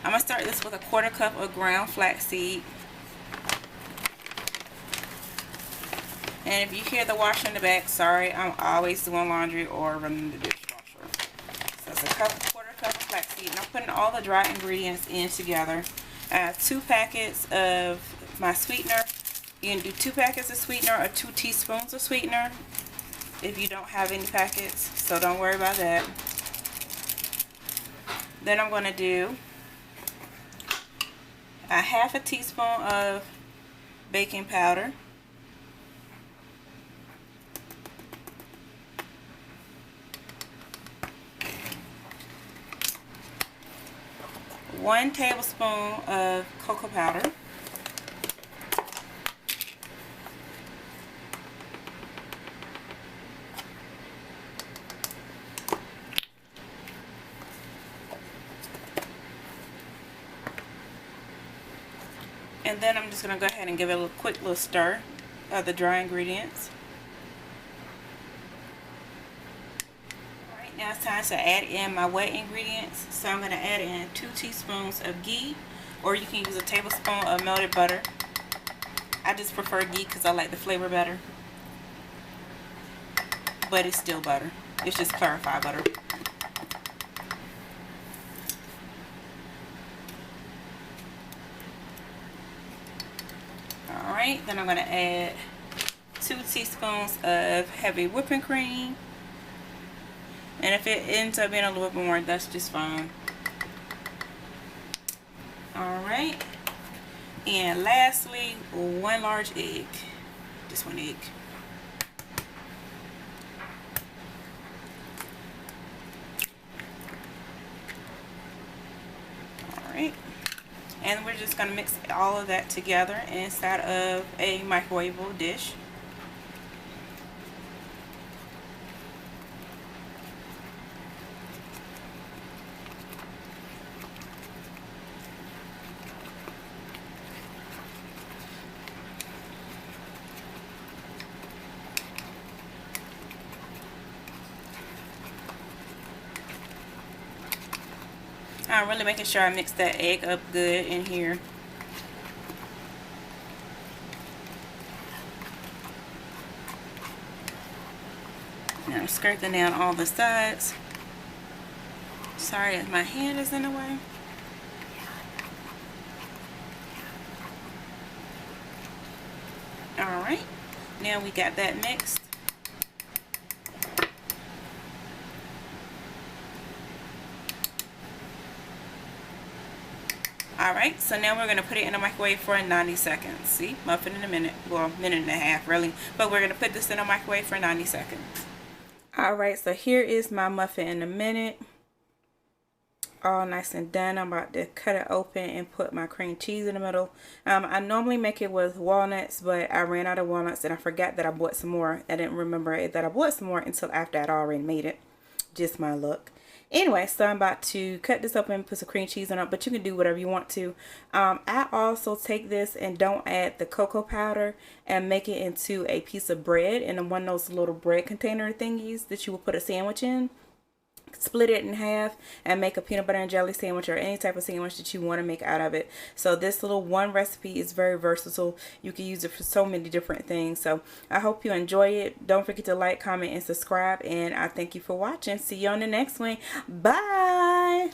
I'm going to start this with a 1/4 cup of ground flaxseed. And if you hear the washer in the back, sorry, I'm always doing laundry or running the dishwasher. So it's a 1/4 cup of flaxseed. And I'm putting all the dry ingredients in together. I have 2 packets of my sweetener. You can do 2 packets of sweetener or 2 teaspoons of sweetener if you don't have any packets. So don't worry about that. Then I'm going to do a 1/2 teaspoon of baking powder. 1 tablespoon of cocoa powder. And then I'm just going to go ahead and give it a quick little stir of the dry ingredients. Now it's time to add in my wet ingredients. So I'm going to add in 2 teaspoons of ghee, or you can use a tablespoon of melted butter. I just prefer ghee because I like the flavor better. But it's still butter. It's just clarified butter. Alright, then I'm going to add 2 teaspoons of heavy whipping cream. And if it ends up being a little bit more, that's just fine. Alright. And lastly, 1 large egg. Just 1 egg. Alright. And we're just going to mix all of that together inside of a microwavable dish. I'm really making sure I mix that egg up good in here. Now I'm skirting down all the sides. Sorry if my hand is in the way. Alright, now we got that mixed. Alright, so now we're going to put it in the microwave for 90 seconds. See, muffin in a minute. Well, minute and a half really. But we're going to put this in the microwave for 90 seconds. Alright, so here is my muffin in a minute. All nice and done. I'm about to cut it open and put my cream cheese in the middle. I normally make it with walnuts, but I ran out of walnuts and I forgot that I bought some more. I didn't remember that I bought some more until after I'd already made it. Just my luck. Anyway, so I'm about to cut this open and put some cream cheese on it, but you can do whatever you want to. I also take this and don't add the cocoa powder and make it into a piece of bread in one of those little bread container thingies that you will put a sandwich in. Split it in half and make a peanut butter and jelly sandwich or any type of sandwich that you want to make out of it. So this little one recipe is very versatile. You can use it for so many different things. So I hope you enjoy it. Don't forget to like, comment, and subscribe. And I thank you for watching. See you on the next one. Bye.